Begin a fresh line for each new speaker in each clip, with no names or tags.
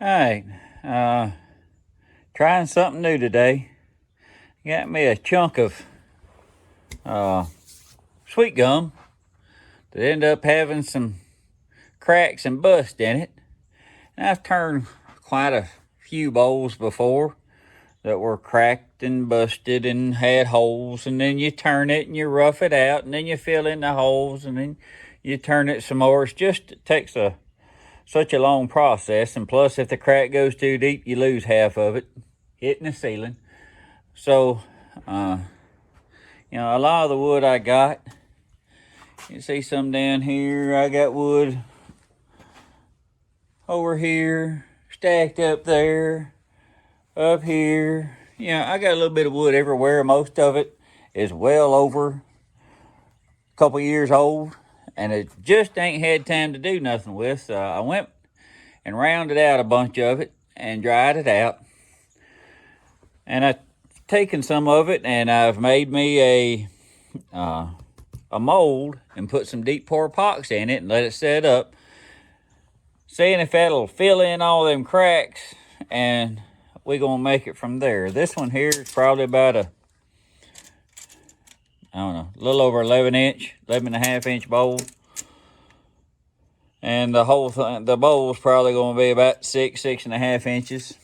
Alright, trying something new today. Got me a chunk of sweet gum that ended up having some cracks and bust in it. And I've turned quite a few bowls before that were cracked and busted and had holes, and then you turn it and you rough it out, and then you fill in the holes, and then you turn it some more. It takes such a long process, and plus if the crack goes too deep, you lose half of it hitting the ceiling. So a lot of the wood I got, you see some down here. I got wood over here stacked up there, up here. I got a little bit of wood everywhere. Most of it is well over a couple years old, and it just ain't had time to do nothing with. So I went and rounded out a bunch of it and dried it out. And I've taken some of it and I've made me a mold and put some deep pour epoxy in it and let it set up, seeing if that'll fill in all them cracks, and we're gonna make it from there. This one here is probably about a little over 11 and a half inch bowl. And the whole thing, the bowl's probably gonna be about 6.5 inches.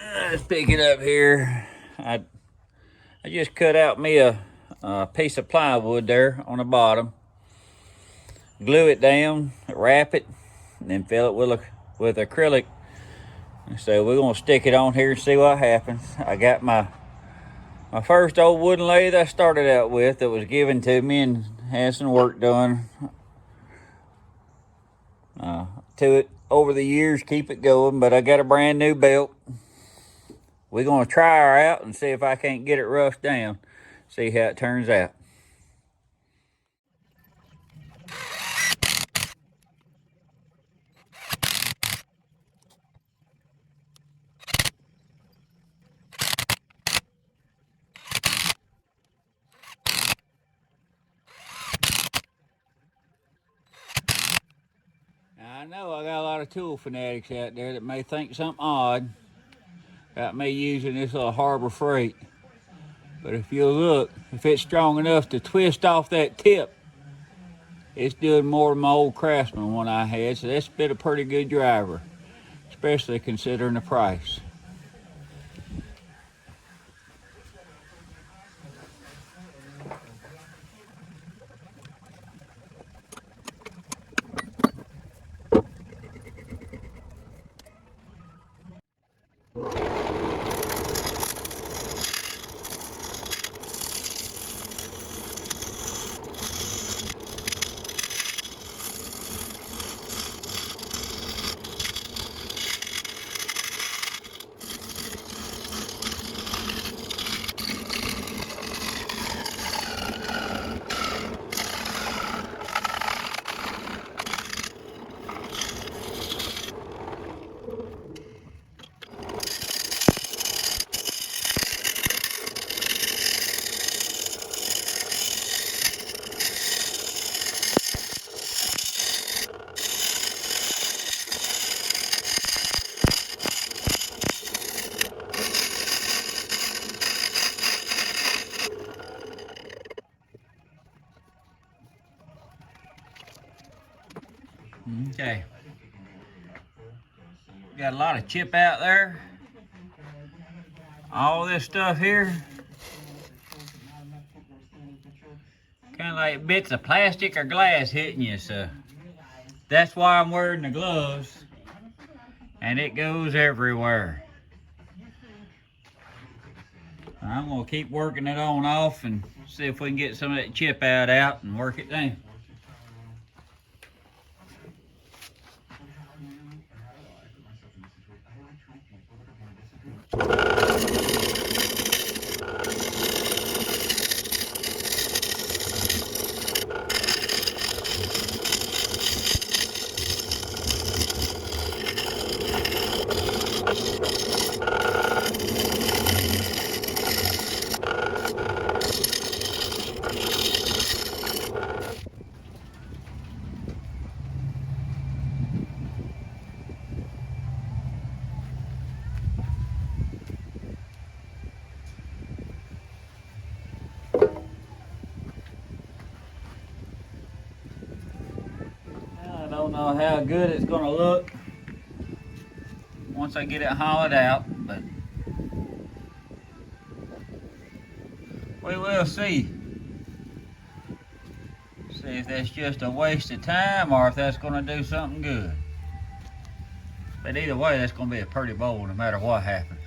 Let's pick it up here. I just cut out me a piece of plywood there on the bottom, glue it down, wrap it, and then fill it with acrylic. So we're gonna stick it on here and see what happens. I got my first old wooden lathe I started out with that was given to me and had some work done to it over the years, keep it going. But I got a brand new belt. We're gonna try her out and see if I can't get it roughed down, see how it turns out. Now, I know I got a lot of tool fanatics out there that may think something odd about me using this little Harbor Freight. But if you look, if it's strong enough to twist off that tip, it's doing more than my old Craftsman one I had. So that's been a pretty good driver, especially considering the price. Okay, got a lot of chip out there. All this stuff here, kind of like bits of plastic or glass hitting you, so that's why I'm wearing the gloves, and it goes everywhere. I'm gonna keep working it on off and see if we can get some of that chip out and work it down. know how good it's gonna look once I get it hollowed out, but we will see. See if that's just a waste of time or if that's gonna do something good. But either way, that's gonna be a pretty bowl no matter what happens.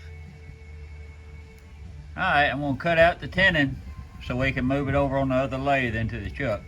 Alright, I'm gonna cut out the tenon so we can move it over on the other lathe into the chuck.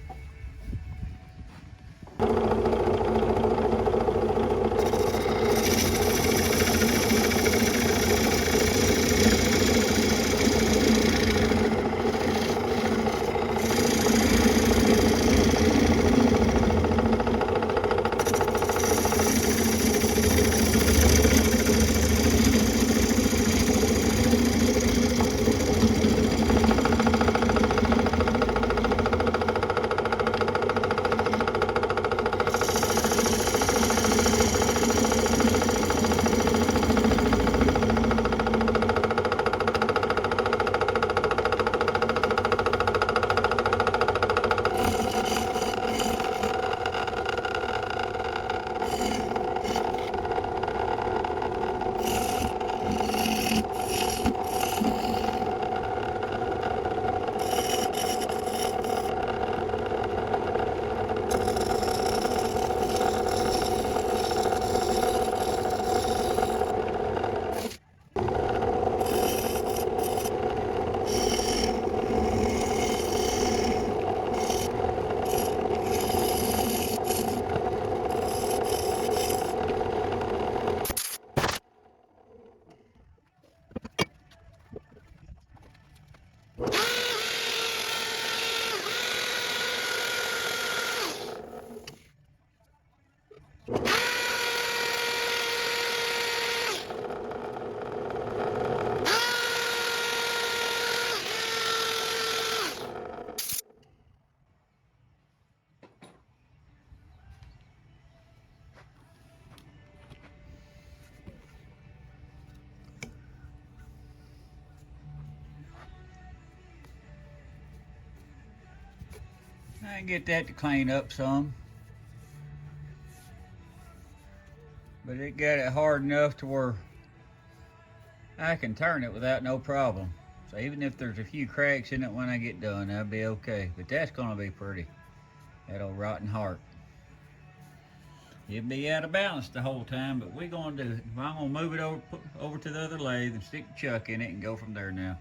I get that to clean up some, but it got it hard enough to where I can turn it without no problem. So even if there's a few cracks in it when I get done, that'll be okay. But that's gonna be pretty, that old rotten heart. It'll be out of balance the whole time, but we're gonna do it. I'm gonna move it over to the other lathe and stick the chuck in it and go from there now.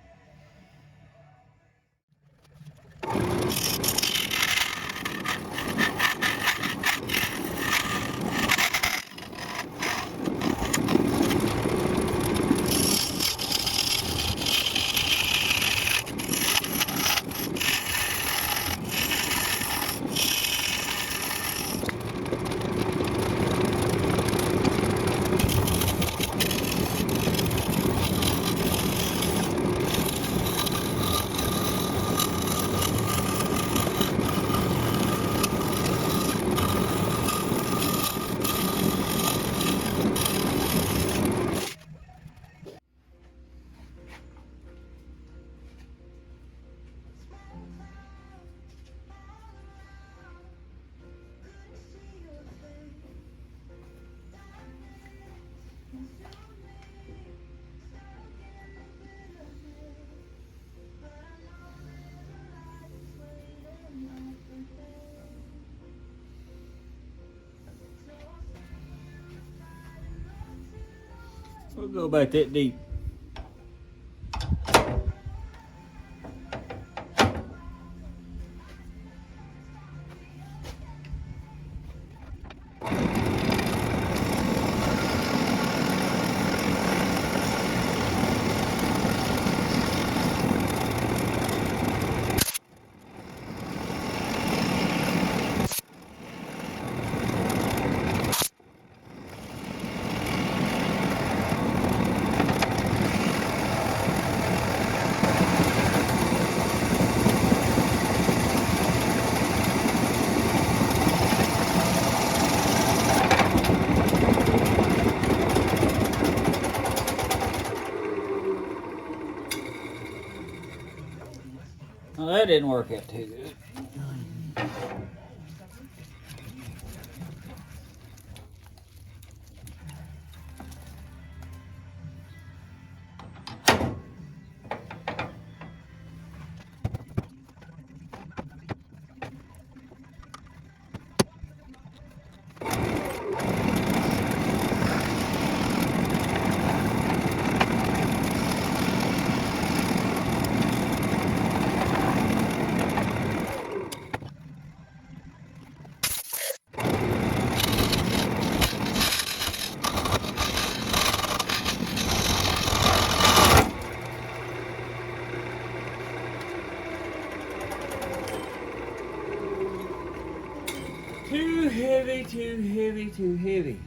We'll go about that deep. Well, that didn't work out too good. too heavy, too heavy.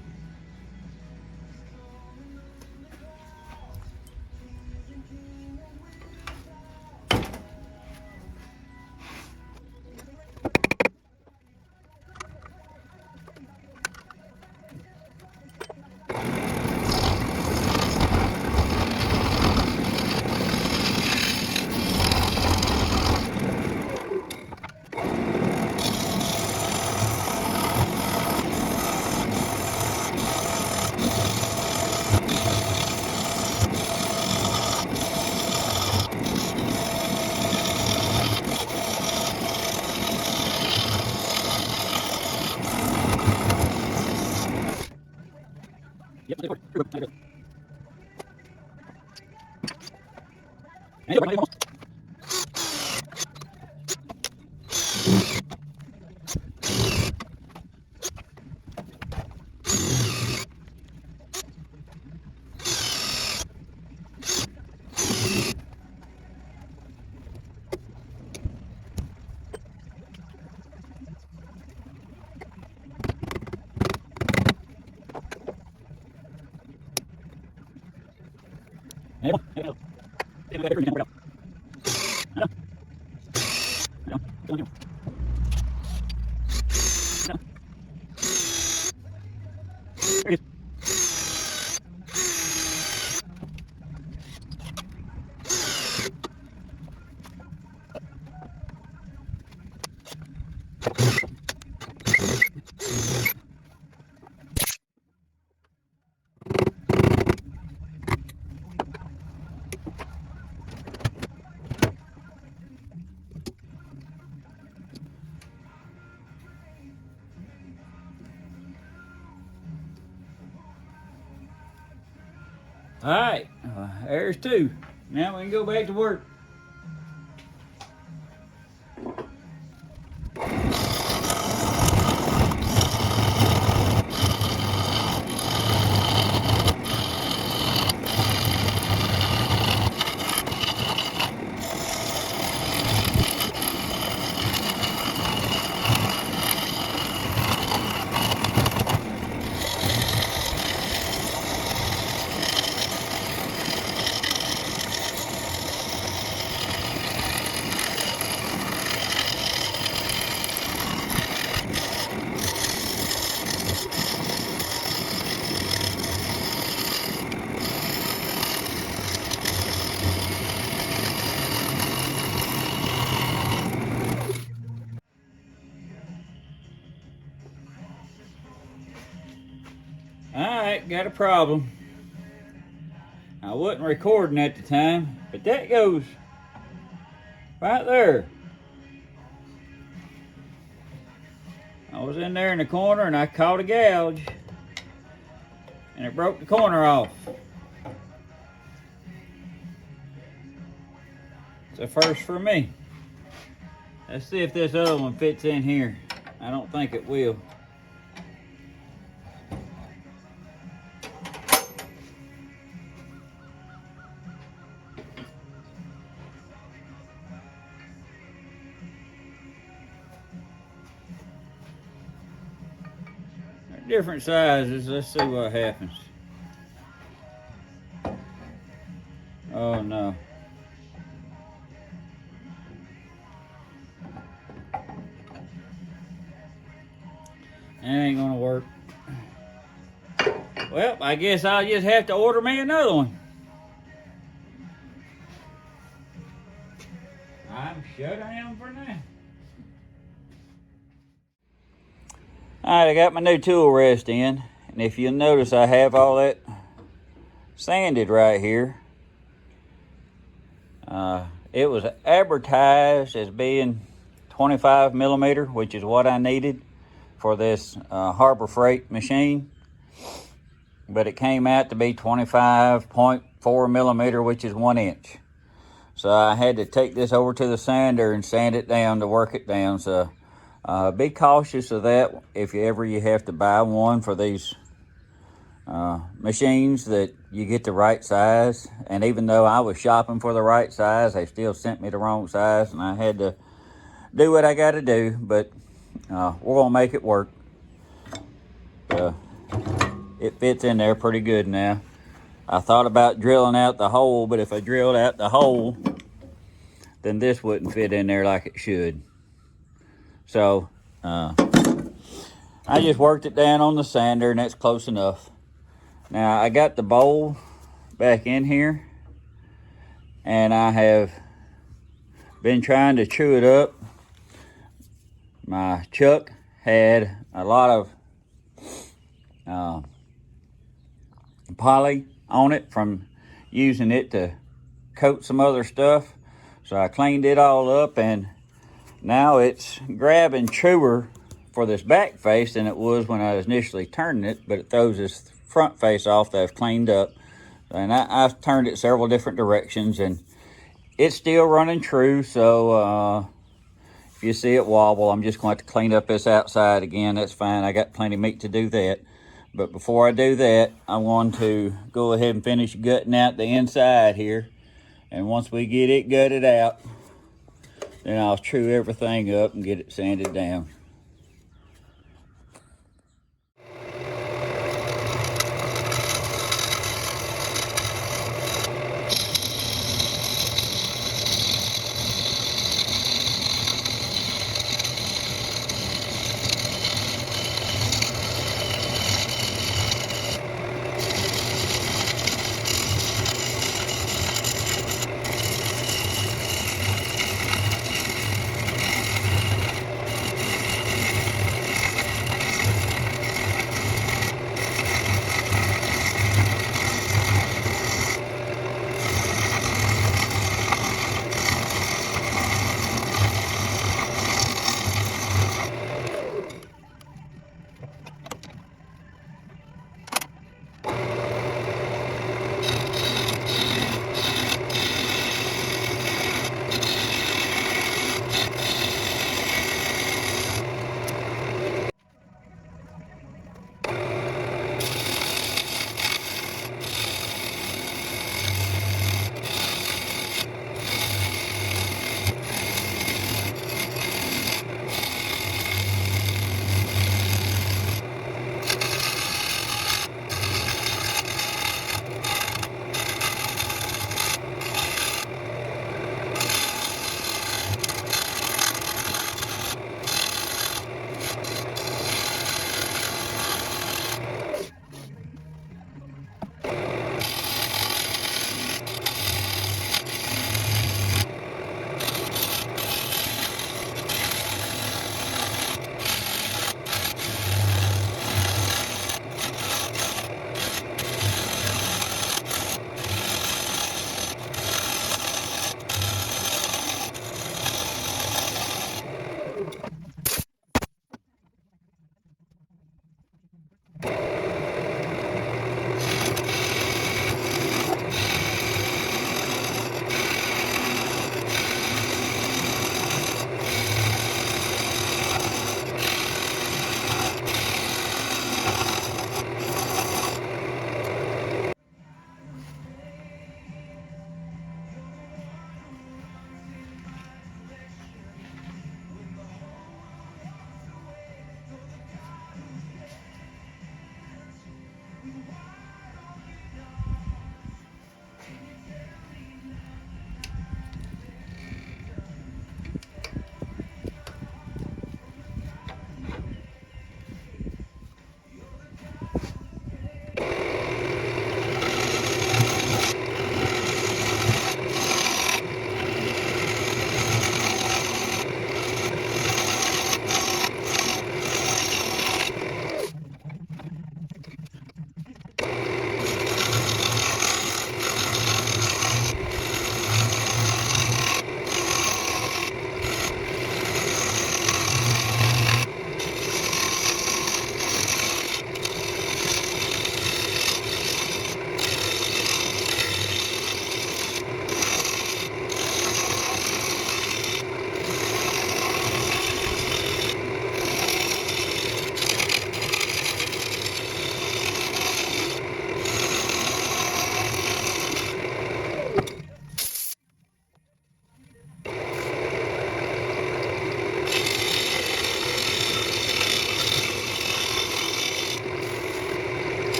Yep, pretty good. All right, there's two. Now we can go back to work. Alright, got a problem. I wasn't recording at the time, but that goes right there. I was in there in the corner and I caught a gouge and it broke the corner off. It's a first for me. Let's see if this other one fits in here. I don't think it will. Different sizes. Let's see what happens. Oh no. That ain't gonna work. Well, I guess I'll just have to order me another one. I'm shut down for now. Alright, I got my new tool rest in, and if you'll notice, I have all that sanded right here. It was advertised as being 25 millimeter, which is what I needed for this Harbor Freight machine, but it came out to be 25.4 millimeter, which is 1 inch. So I had to take this over to the sander and sand it down to work it down. So be cautious of that if you have to buy one for these machines, that you get the right size. And even though I was shopping for the right size, they still sent me the wrong size, and I had to do what I got to do. But we're gonna make it work. it fits in there pretty good now. I thought about drilling out the hole, but if I drilled out the hole, then this wouldn't fit in there like it should. So I just worked it down on the sander, and that's close enough. Now I got the bowl back in here, and I have been trying to chew it up. My chuck had a lot of poly on it from using it to coat some other stuff. So I cleaned it all up, and now it's grabbing truer for this back face than it was when I was initially turning it, but it throws this front face off that I've cleaned up. And I've turned it several different directions, and it's still running true. So if you see it wobble, I'm just going to have to clean up this outside again. That's fine. I got plenty of meat to do that. But before I do that, I want to go ahead and finish gutting out the inside here. And once we get it gutted out, then I'll true everything up and get it sanded down.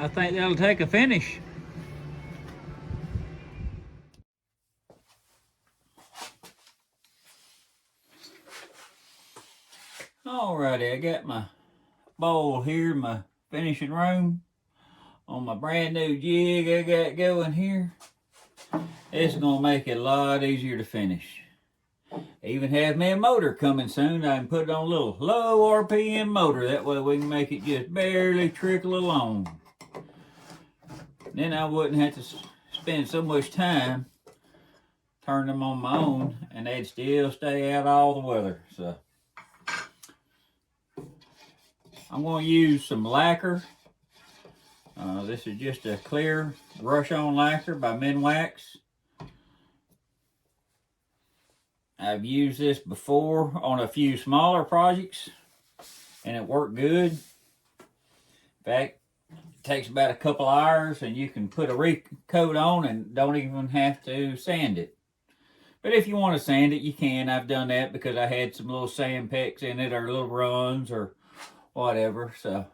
I think that'll take a finish. Alrighty, I got my bowl here, my finishing room on my brand new jig I got going here. It's gonna make it a lot easier to finish. I even have me a motor coming soon. I can put it on a little low RPM motor. That way we can make it just barely trickle along. Then I wouldn't have to spend so much time turning them on my own, and they'd still stay out all the weather. So I'm going to use some lacquer. This is just a clear brush-on lacquer by Minwax. I've used this before on a few smaller projects, and it worked good. In fact, it takes about a couple hours, and you can put a recoat on and don't even have to sand it. But if you want to sand it, you can. I've done that because I had some little sand pecks in it, or little runs, or whatever. So,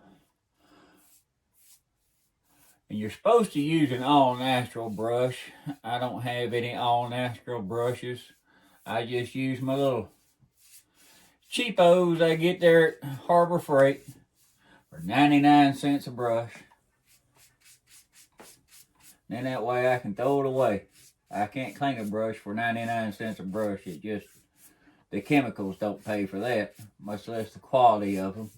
and you're supposed to use an all-natural brush. I don't have any all-natural brushes. I just use my little cheapos I get there at Harbor Freight for 99 cents a brush. Then that way I can throw it away. I can't clean a brush for 99 cents a brush. It just, the chemicals don't pay for that, much less the quality of them.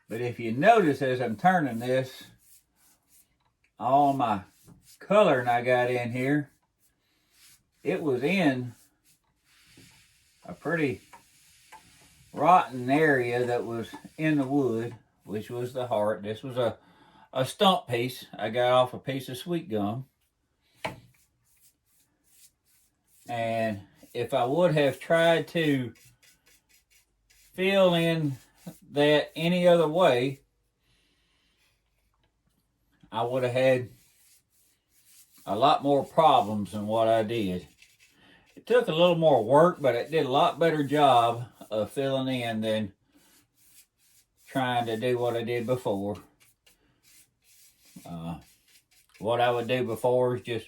But if you notice as I'm turning this, all my coloring I got in here, it was in a pretty rotten area that was in the wood, which was the heart. This was a stump piece I got off a piece of sweet gum. And if I would have tried to fill in that any other way, I would have had a lot more problems than what I did. It took a little more work, but it did a lot better job of filling in than trying to do what I did before. What I would do before is just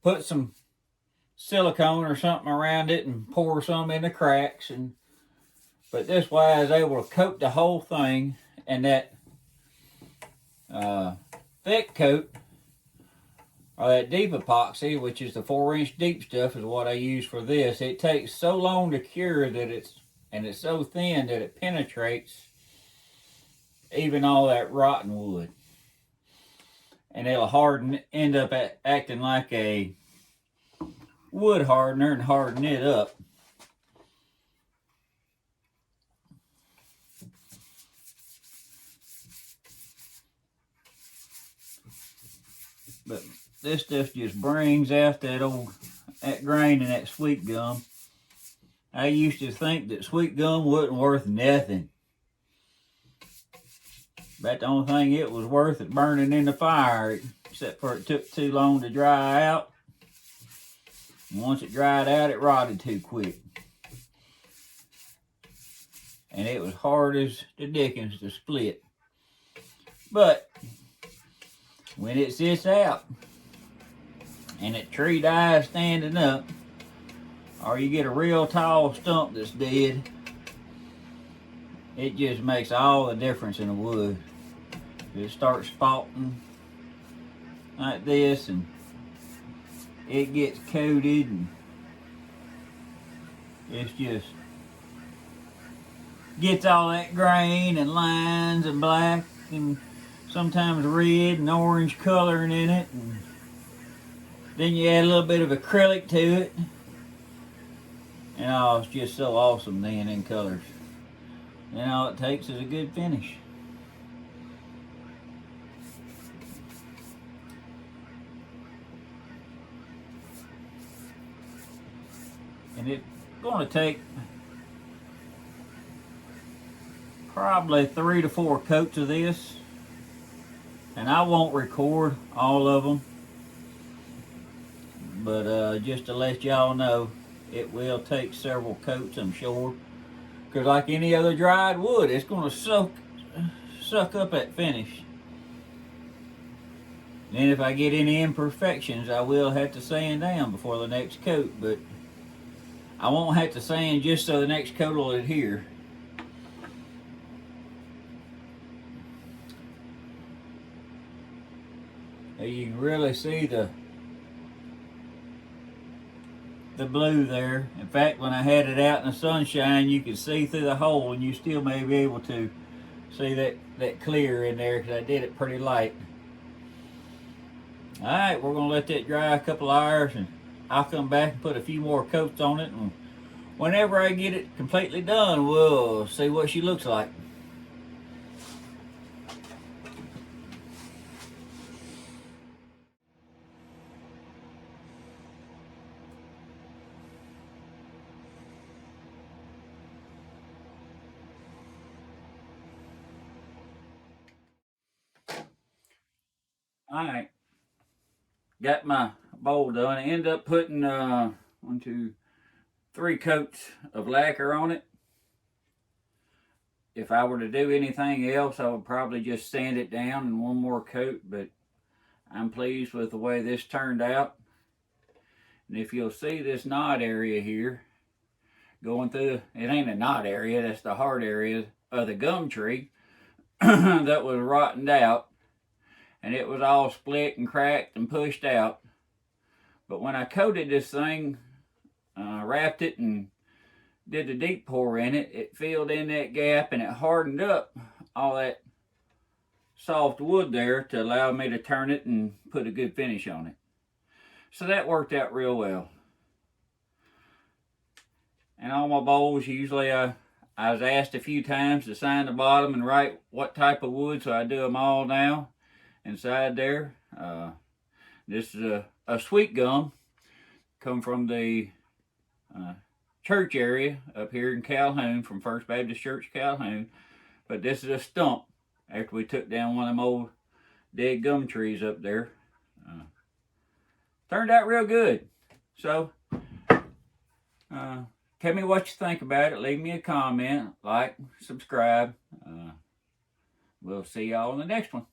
put some silicone or something around it and pour some in the cracks. But this way I was able to coat the whole thing, and that thick coat, or that deep epoxy, which is the 4-inch deep stuff, is what I use for this. It takes so long to cure that it's so thin that it penetrates even all that rotten wood. And it'll end up acting like a wood hardener and harden it up. But this stuff just brings out that grain and that sweet gum. I used to think that sweet gum wasn't worth nothing. But the only thing it was worth is burning in the fire, except for it took too long to dry out. And once it dried out, it rotted too quick. And it was hard as the dickens to split. But when it sits out and that tree dies standing up, or you get a real tall stump that's dead, it just makes all the difference in the wood. It starts spotting like this, and it gets coated, and it's just gets all that grain and lines and black and sometimes red and orange coloring in it, and then you add a little bit of acrylic to it, and oh, it's just so awesome then in colors. And all it takes is a good finish. And it's going to take probably 3 to 4 coats of this. And I won't record all of them. But just to let y'all know, it will take several coats, I'm sure. Because like any other dried wood, it's going to suck up that finish. And if I get any imperfections, I will have to sand down before the next coat, but I won't have to sand just so the next coat will adhere. You can really see the blue there. In fact, when I had it out in the sunshine, you could see through the hole, and you still may be able to see that clear in there because I did it pretty light. All right, we're gonna let that dry a couple hours, and I'll come back and put a few more coats on it, and whenever I get it completely done, we'll see what she looks like. All right, got my bowl done. I ended up putting 1, 2, 3 coats of lacquer on it. If I were to do anything else, I would probably just sand it down and one more coat, but I'm pleased with the way this turned out. And if you'll see this knot area here, going through, it ain't a knot area, that's the hard area of the gum tree that was rotted out, and it was all split and cracked and pushed out. But when I coated this thing, wrapped it and did the deep pour in it, it filled in that gap and it hardened up all that soft wood there to allow me to turn it and put a good finish on it. So that worked out real well. And all my bowls, usually I was asked a few times to sign the bottom and write what type of wood, so I do them all now inside there. This is a sweet gum, come from the church area up here in Calhoun, from First Baptist Church Calhoun. But this is a stump after we took down one of them old dead gum trees up there. Turned out real good. So tell me what you think about it. Leave me a comment, like, subscribe. We'll see y'all in the next one.